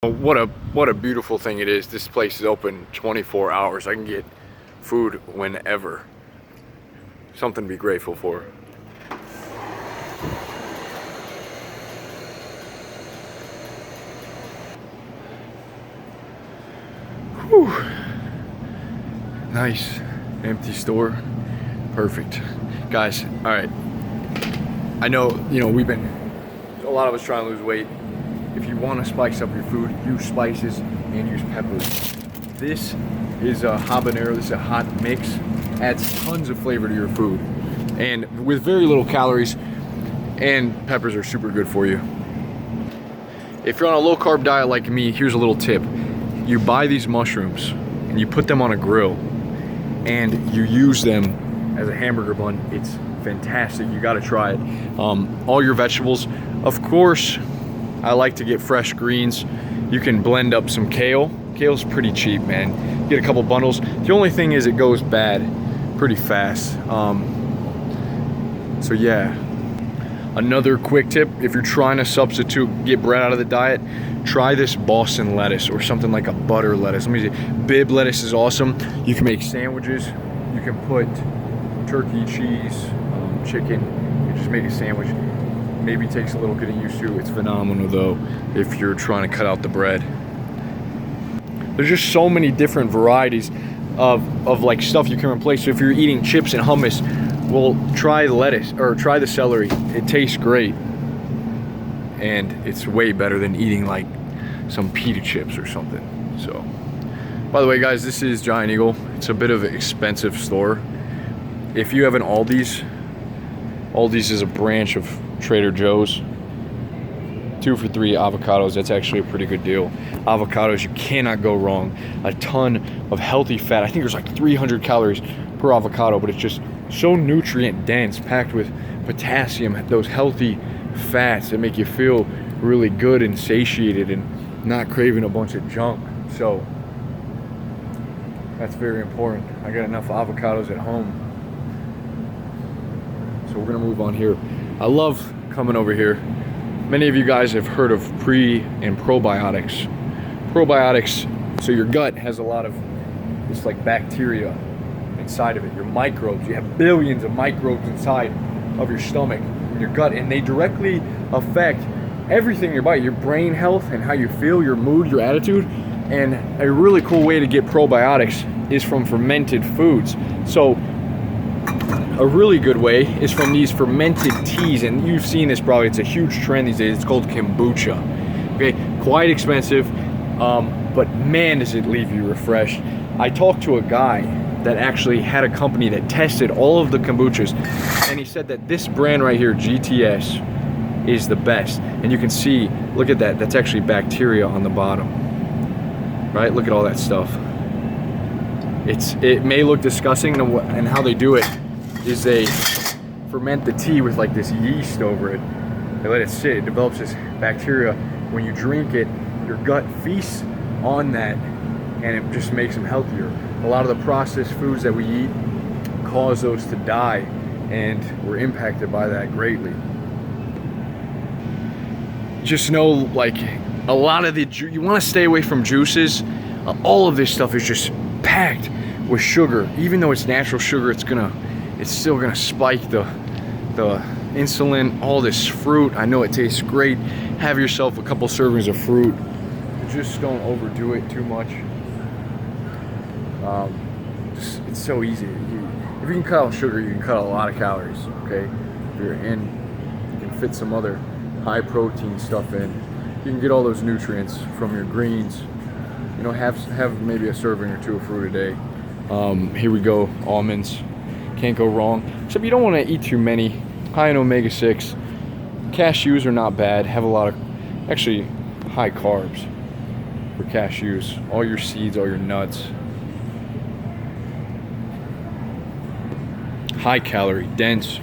What a beautiful thing it is. This place is open 24 hours. I can get food whenever. Something to be grateful for. Whew. Nice. Empty store. Perfect. Guys, all right. I know, a lot of us trying to lose weight. If you want to spice up your food, use spices and use peppers. This is a habanero, this is a hot mix. Adds tons of flavor to your food. And with very little calories, and peppers are super good for you. If you're on a low carb diet like me, here's a little tip. You buy these mushrooms and you put them on a grill and you use them as a hamburger bun. It's fantastic, you gotta try it. All your vegetables, of course, I like to get fresh greens. You can blend up some kale. Kale's pretty cheap, man. Get a couple bundles. The only thing is it goes bad pretty fast. So yeah. Another quick tip, if you're trying to substitute, get bread out of the diet, try this Boston lettuce or something like a butter lettuce. Let me see. Bib lettuce is awesome. You can make sandwiches. You can put turkey, cheese, chicken. You just make a sandwich. Maybe takes a little getting used to. It's phenomenal though if you're trying to cut out the bread. There's just so many different varieties of like stuff you can replace. So if you're eating chips and hummus, well, try the lettuce or try the celery. It tastes great, and it's way better than eating like some pita chips or something. So, by the way, guys, this is Giant Eagle. It's a bit of an expensive store. If you have an Aldi's is a branch of Trader Joe's. 2 for $3 avocados. That's actually a pretty good deal. Avocados, you cannot go wrong. A ton of healthy fat. I think there's like 300 calories per avocado, but it's just so nutrient dense, packed with potassium, those healthy fats that make you feel really good and satiated and not craving a bunch of junk. So that's very important. I got enough avocados at home. So we're gonna move on here. I love coming over here. Many of you guys have heard of pre and probiotics. Probiotics, so your gut has a lot of this like bacteria inside of it, your microbes. You have billions of microbes inside of your stomach, in your gut, and they directly affect everything in your body, your brain health and how you feel, your mood, your attitude. And a really cool way to get probiotics is from fermented foods. So a really good way is from these fermented teas, and you've seen this probably, it's a huge trend these days. It's called kombucha. Okay, quite expensive, but man, does it leave you refreshed. I talked to a guy that actually had a company that tested all of the kombuchas, and he said that this brand right here, GTS, is the best. And you can see, look at that, that's actually bacteria on the bottom, right? Look at all that stuff. It may look disgusting, and how they do it is they ferment the tea with like this yeast over it. They let it sit, it develops this bacteria. When you drink it, your gut feasts on that, and it just makes them healthier. A lot of the processed foods that we eat cause those to die, and we're impacted by that greatly. Just know, like, a lot of you want to stay away from juices. All of this stuff is just packed with sugar. Even though it's natural sugar, it's still gonna spike the insulin. All this fruit, I know it tastes great. Have yourself a couple servings of fruit. Just don't overdo it too much. It's so easy. If you can cut out sugar, you can cut out a lot of calories. Okay, if you're in, you can fit some other high protein stuff in. You can get all those nutrients from your greens. Have maybe a serving or two of fruit a day. Here we go, almonds. Can't go wrong, except you don't want to eat too many. High in omega-6. Cashews are not bad, have a lot of, actually, high carbs for cashews. All your seeds, all your nuts. High calorie, dense.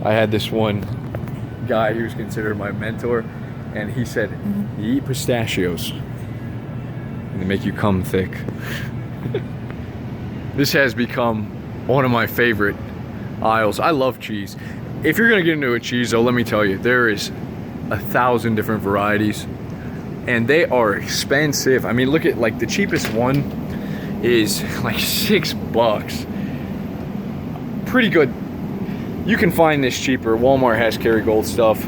I had this one guy who was considered my mentor, and he said, you eat pistachios and they make you come thick. This has become one of my favorite aisles. I love cheese. If you're gonna get into a cheese though, let me tell you, there is 1,000 different varieties. and they are expensive. I mean, look at, like, the cheapest one is like $6. Pretty good. You can find this cheaper. Walmart has Kerrygold stuff.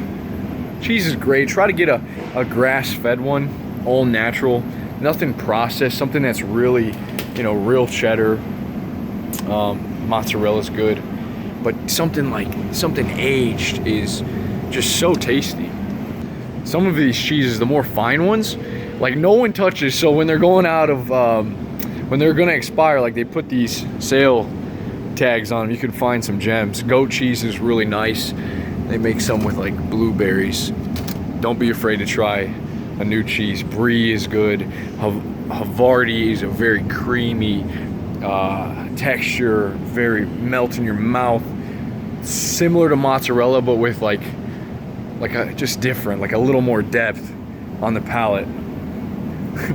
Cheese is great. Try to get a grass-fed one, all natural, nothing processed, something that's really, you know, real cheddar. Mozzarella's good, but something aged is just so tasty. Some of these cheeses, the more fine ones, like no one touches. So when they're going out of, when they're gonna expire, like they put these sale tags on them, you can find some gems. Goat cheese is really nice. They make some with like blueberries. Don't be afraid to try a new cheese. Brie is good. Havarti is a very creamy texture, very melt in your mouth. Similar to mozzarella, but with just different, like a little more depth on the palate.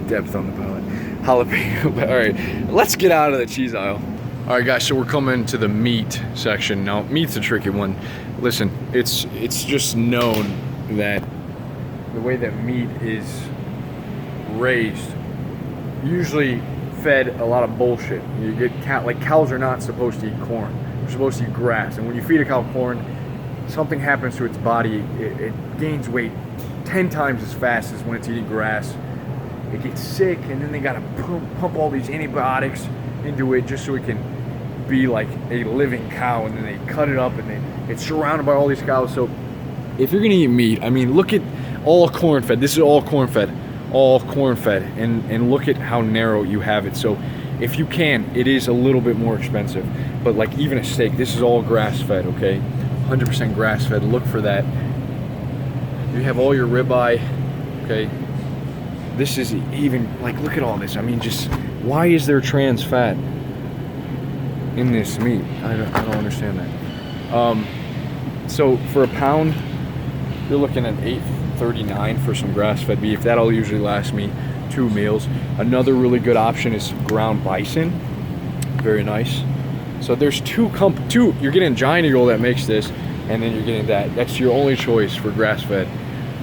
Depth on the palate. Jalapeno. All right, let's get out of the cheese aisle. All right, guys, so we're coming to the meat section. Now, meat's a tricky one. Listen, it's just known that the way that meat is raised, usually fed a lot of bullshit. You get cows are not supposed to eat corn. They're supposed to eat grass. And when you feed a cow corn, something happens to its body. It gains weight 10 times as fast as when it's eating grass. It gets sick, and then they gotta pump all these antibiotics into it just so it can be like a living cow. And then they cut it up, and it's surrounded by all these cows. So if you're gonna eat meat, I mean, look at all corn fed. This is all corn fed. All corn fed, and look at how narrow you have it. So if you can, it is a little bit more expensive, but like even a steak, this is all grass fed, okay? 100% grass fed. Look for that. You have all your ribeye, okay? This is even, like, look at all this. I mean, just why is there trans fat in this meat? I don't understand that. So for a pound, you're looking at $8.39 for some grass-fed beef. That'll usually last me 2 meals. Another really good option is ground bison. Very nice. So there's two. You're getting Giant Eagle that makes this, and then you're getting that. That's your only choice for grass-fed.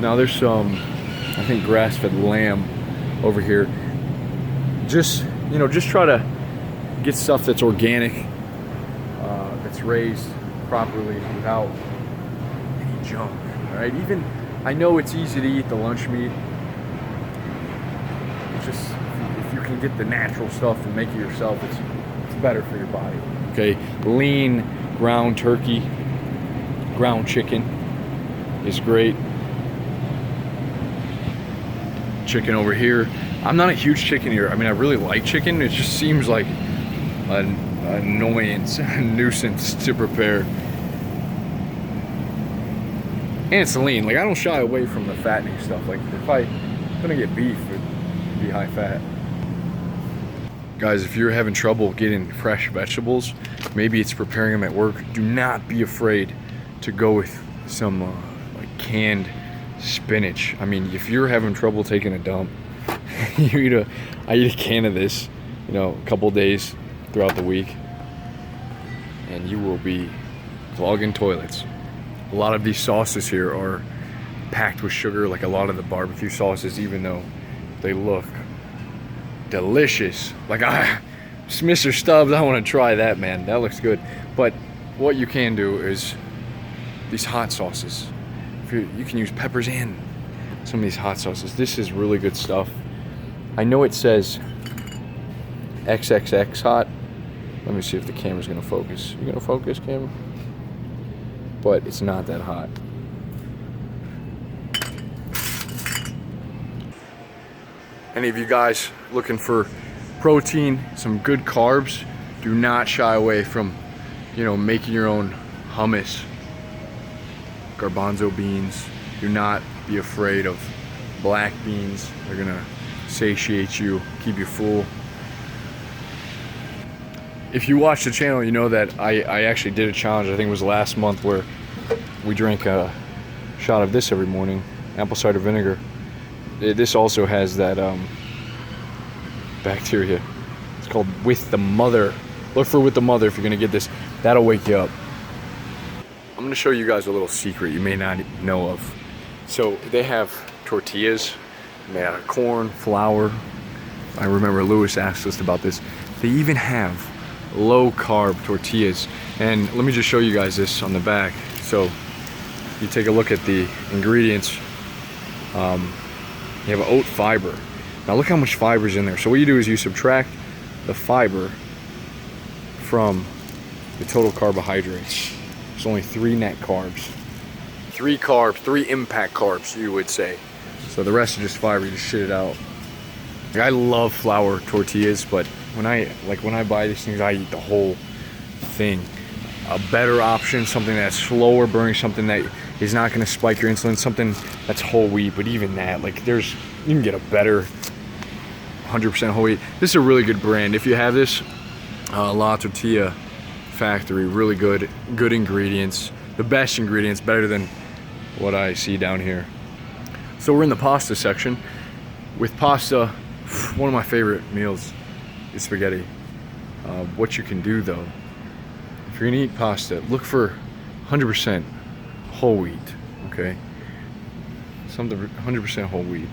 Now there's some, I think, grass-fed lamb over here. Just try to get stuff that's organic, that's raised properly without any junk. All right, even I know it's easy to eat the lunch meat. It's just, if you can get the natural stuff and make it yourself, it's better for your body. Okay, lean ground turkey, ground chicken is great. Chicken over here. I'm not a huge chicken eater. I mean, I really like chicken. It just seems like an annoyance, a nuisance to prepare. And it's lean. Like, I don't shy away from the fattening stuff. Like, if I'm gonna get beef, it'd be high fat. Guys, if you're having trouble getting fresh vegetables, maybe it's preparing them at work, do not be afraid to go with some like canned spinach. I mean, if you're having trouble taking a dump, I eat a can of this, a couple days throughout the week, and you will be clogging toilets. A lot of these sauces here are packed with sugar, like a lot of the barbecue sauces, even though they look delicious. Like, Mr. Stubbs, I want to try that, man. That looks good. But what you can do is these hot sauces. You can use peppers and some of these hot sauces. This is really good stuff. I know it says XXX hot. Let me see if the camera's gonna focus. You gonna focus, camera? But it's not that hot. Any of you guys looking for protein, some good carbs, do not shy away from, making your own hummus, garbanzo beans. Do not be afraid of black beans. They're gonna satiate you, keep you full. If you watch the channel, you know that I actually did a challenge, I think it was last month, where we drank a shot of this every morning, apple cider vinegar. This also has that bacteria. It's called With the Mother. Look for With the Mother if you're gonna get this. That'll wake you up. I'm gonna show you guys a little secret you may not know of. So they have tortillas made out of corn, flour. I remember Lewis asked us about this. They even have low carb tortillas. And let me just show you guys this on the back. So you take a look at the ingredients. You have oat fiber. Now look how much fiber is in there. So what you do is you subtract the fiber from the total carbohydrates. There's only 3 net carbs. 3 carbs, 3 impact carbs, you would say. So the rest is just fiber, you just shit it out. Like, I love flour tortillas, but when I buy these things, I eat the whole thing. A better option, something that's slower burning, something that is not gonna spike your insulin, something that's whole wheat, but even that, like you can get a better 100% whole wheat. This is a really good brand. If you have this, La Tortilla Factory, really good ingredients, the best ingredients, better than what I see down here. So we're in the pasta section. With pasta, one of my favorite meals is spaghetti. What you can do though, if you're gonna eat pasta, look for 100% whole wheat, okay? Something 100% whole wheat.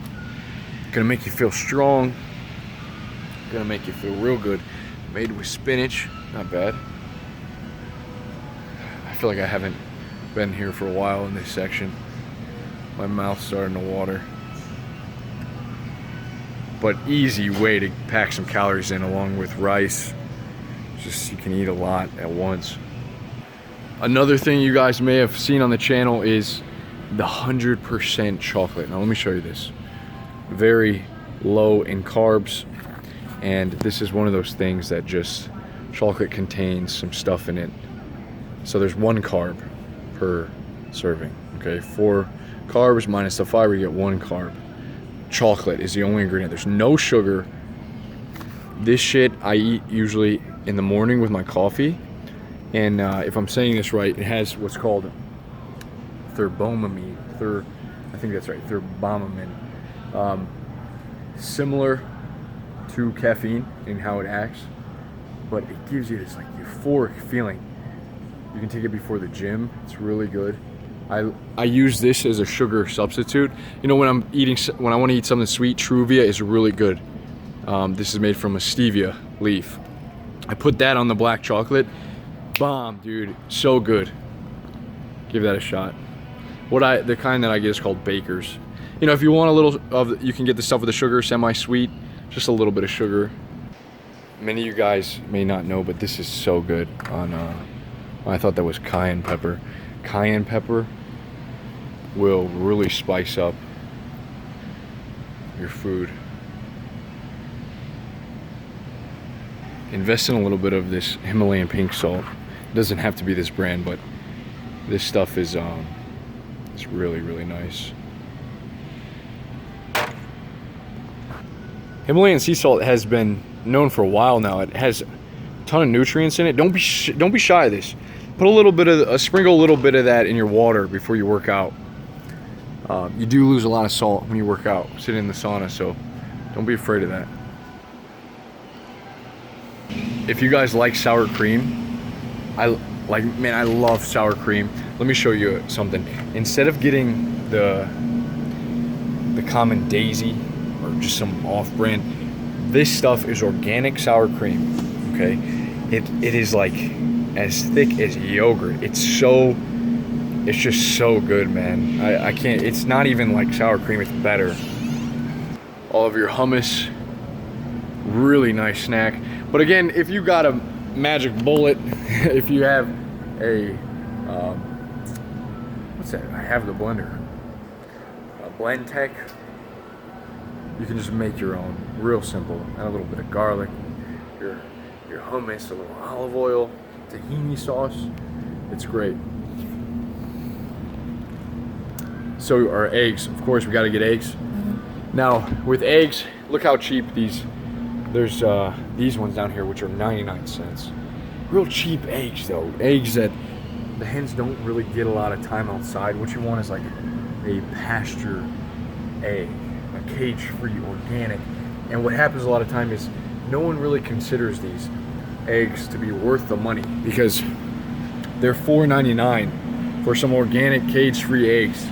Gonna make you feel strong, gonna make you feel real good. Made with spinach, not bad. I feel like I haven't been here for a while in this section. My mouth's starting to water. But easy way to pack some calories in along with rice. Just you can eat a lot at once. Another thing you guys may have seen on the channel is the 100% chocolate. Now let me show you this. Very low in carbs, and this is one of those things that just chocolate contains some stuff in it. So there's 1 carb per serving. Okay, 4 carbs minus the fiber, you get 1 carb. Chocolate is the only ingredient. There's no sugar. This shit I eat usually in the morning with my coffee, and if I'm saying this right, it has what's called therbomamine. I think that's right, therbomamine. Similar to caffeine in how it acts, but it gives you this like euphoric feeling. You can take it before the gym. It's really good. I use this as a sugar substitute. You know, when I want to eat something sweet, Truvia is really good. This is made from a stevia leaf. I put that on the black chocolate. Bomb, dude, so good. Give that a shot. The kind that I get is called Baker's. You know, if you want a little of, you can get the stuff with the sugar, semi-sweet, just a little bit of sugar. Many of you guys may not know, but this is so good on, I thought that was cayenne pepper. Cayenne pepper will really spice up your food. Invest in a little bit of this Himalayan pink salt. It doesn't have to be this brand, but this stuff is it's really, really nice. Himalayan sea salt has been known for a while now. It has a ton of nutrients in it. Don't be shy of this. Put sprinkle a little bit of that in your water before you work out. You do lose a lot of salt when you work out, sitting in the sauna, so don't be afraid of that. If you guys like sour cream, I love sour cream. Let me show you something. Instead of getting the common Daisy or just some off-brand, this stuff is organic sour cream. Okay, it is like as thick as yogurt. It's just so good, man. I can't, it's not even like sour cream, it's better. All of your hummus, really nice snack. But again, if you got a magic bullet, if you have a, what's that? I have the blender. A Blendtec. You can just make your own, real simple. Add a little bit of garlic, your hummus, a little olive oil, tahini sauce. It's great. So our eggs, of course, we got to get eggs. Now with eggs, look how cheap there's these ones down here, which are 99 cents. Real cheap eggs though. Eggs that the hens don't really get a lot of time outside. What you want is like a pasture egg, a cage-free organic. And what happens a lot of time is no one really considers these eggs to be worth the money because they're $4.99 for some organic cage-free eggs.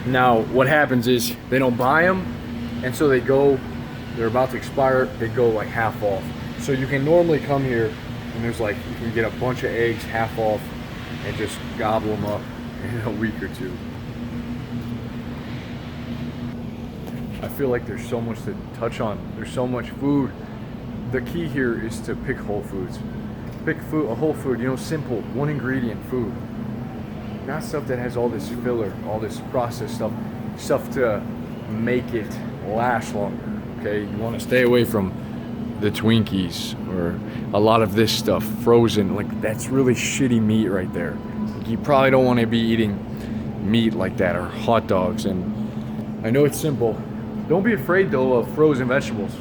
Now what happens is they don't buy them, And so they're about to expire, they go like half off. So you can normally come here and there's like, you can get a bunch of eggs half off and just gobble them up in a week or two. I feel like there's so much to touch on. There's so much food. The key here is to pick whole foods. Pick food, a whole food, simple, one ingredient food. Not stuff that has all this filler, all this processed stuff to make it last longer. Okay, you want to stay away from the Twinkies or a lot of this stuff, frozen. Like, that's really shitty meat right there. Like, you probably don't want to be eating meat like that, or hot dogs. And I know it's simple. Don't be afraid though of frozen vegetables.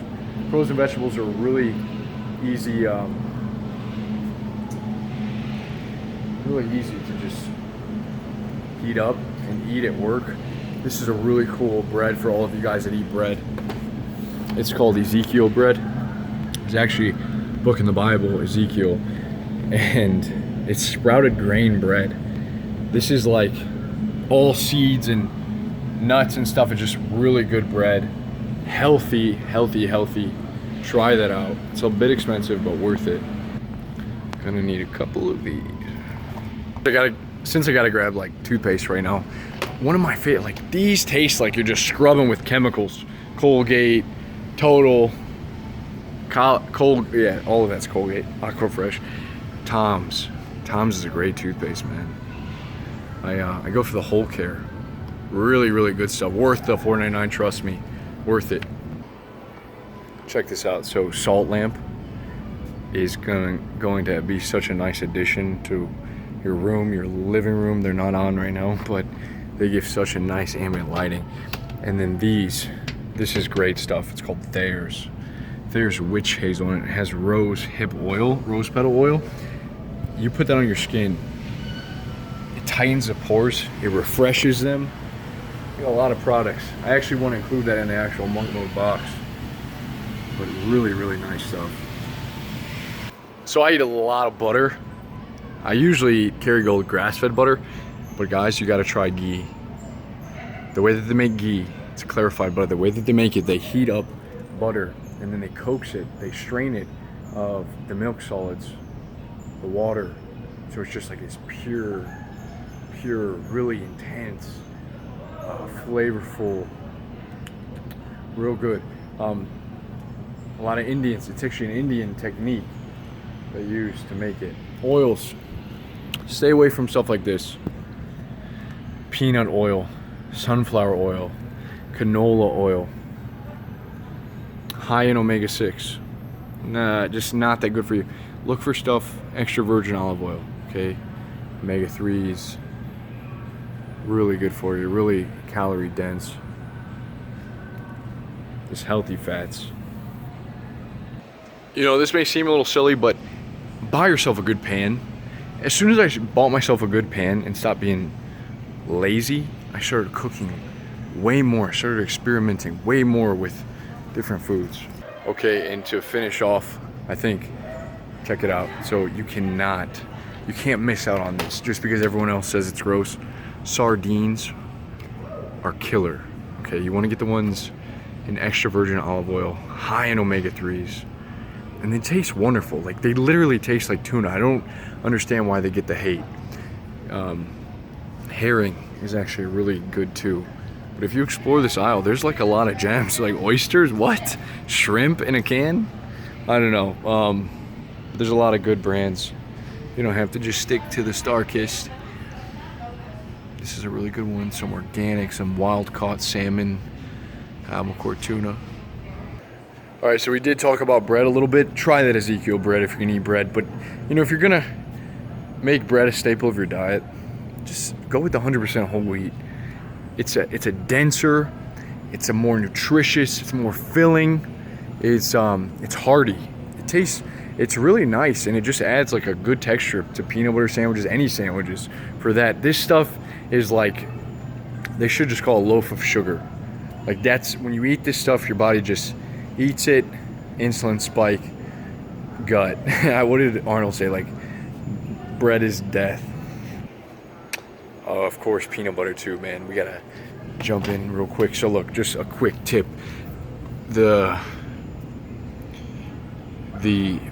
Frozen vegetables are really easy, really easy to just heat up and eat at work. This is a really cool bread for all of you guys that eat bread. It's called Ezekiel bread. It's actually a book in the Bible, Ezekiel, and it's sprouted grain bread. This is like all seeds and nuts and stuff. It's just really good bread. Healthy. Try that out. It's a bit expensive, but worth it. Gonna need a couple of these. Since I gotta grab like toothpaste right now, one of my favorite, like, these taste like you're just scrubbing with chemicals. Colgate, Total, yeah, all of that's Colgate, Aquafresh. Tom's is a great toothpaste, man. I go for the whole care. Really good stuff. Worth the $4.99, trust me, worth it. Check this out. So Salt Lamp is going to be such a nice addition to your room, your living room. They're not on right now, but they give such a nice ambient lighting. And then this is great stuff. It's called Thayer's Witch Hazel, and it has rose petal oil. You put that on your skin, it tightens the pores, it refreshes them. You got a lot of products. I actually want to include that in the actual Monk Mode box, but really nice stuff. So I eat a lot of butter. I usually eat Kerrygold grass-fed butter, but guys, you got to try ghee. The way that they make ghee, it's clarified butter. The way that they make it, they heat up butter and then they coax it, they strain it of the milk solids, the water, so it's just like this pure, really intense, flavorful, real good. A lot of Indians, it's actually an Indian technique they use to make it. Oils, stay away from stuff like this. Peanut oil, sunflower oil, canola oil, high in omega-6. Nah, just not that good for you. Look for stuff, extra virgin olive oil, okay? Omega-3s, really good for you, really calorie dense. Just healthy fats. This may seem a little silly, but buy yourself a good pan. As soon as I bought myself a good pan and stopped being lazy, I started cooking way more. I started experimenting way more with different foods. Okay, and to finish off, I think, check it out. So you can't miss out on this just because everyone else says it's gross. Sardines are killer. Okay, you want to get the ones in extra virgin olive oil, high in omega-3s, and they taste wonderful. Like, they literally taste like tuna. I don't understand why they get the hate. Herring is actually really good too. But if you explore this aisle, there's like a lot of gems. Like oysters, what? Shrimp in a can? I don't know. There's a lot of good brands. You don't have to just stick to the Star-Kissed. This is a really good one. Some organic, some wild-caught salmon, albacore tuna. All right, so we did talk about bread a little bit. Try that Ezekiel bread if you're gonna eat bread. But if you're gonna make bread a staple of your diet, just go with the 100% whole wheat. It's a denser, it's a more nutritious, it's more filling, it's hearty. It's really nice, and it just adds like a good texture to peanut butter sandwiches, any sandwiches. For that, this stuff is like, they should just call it a loaf of sugar. Like, that's when you eat this stuff, your body just eats it, insulin spike, gut. What did Arnold say? Like, bread is death. Of course, peanut butter too, man. We gotta jump in real quick. So look, just a quick tip. the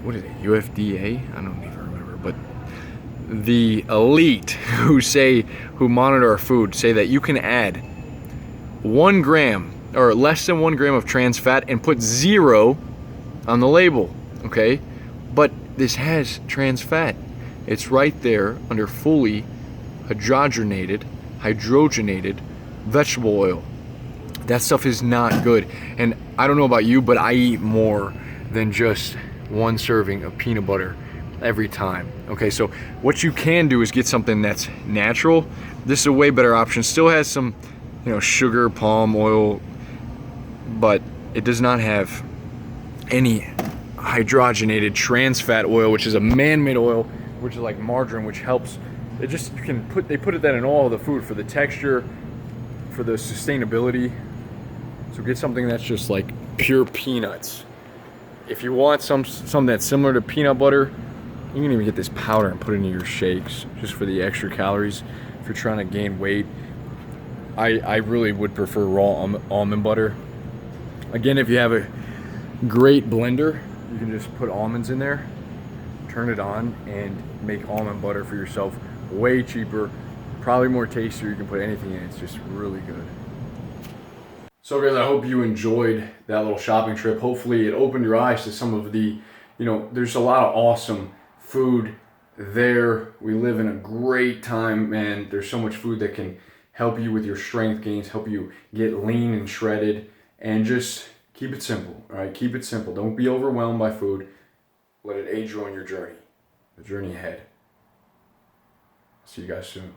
what is it, UFDA? I don't even remember, but the elite who monitor our food say that you can add 1 gram or less than 1 gram of trans fat and put 0 on the label, okay? But this has trans fat. It's right there under fully hydrogenated vegetable oil. That stuff is not good. And I don't know about you, but I eat more than just 1 serving of peanut butter every time. Okay, so what you can do is get something that's natural. This is a way better option. Still has some, sugar, palm oil, but it does not have any hydrogenated trans fat oil, which is a man-made oil, which is like margarine, which helps. They put that in all the food for the texture, for the sustainability. So get something that's just like pure peanuts. If you want something that's similar to peanut butter, you can even get this powder and put it into your shakes just for the extra calories. If you're trying to gain weight, I really would prefer raw almond butter. Again, if you have a great blender, you can just put almonds in there, turn it on, and make almond butter for yourself. Way cheaper, probably more tastier. You can put anything in. It's just really good. So guys, I hope you enjoyed that little shopping trip. Hopefully it opened your eyes to some of the, there's a lot of awesome food there. We live in a great time, man. There's so much food that can help you with your strength gains, help you get lean and shredded, and just keep it simple, all right? Keep it simple. Don't be overwhelmed by food. Let it aid you on your journey, the journey ahead. See you guys soon.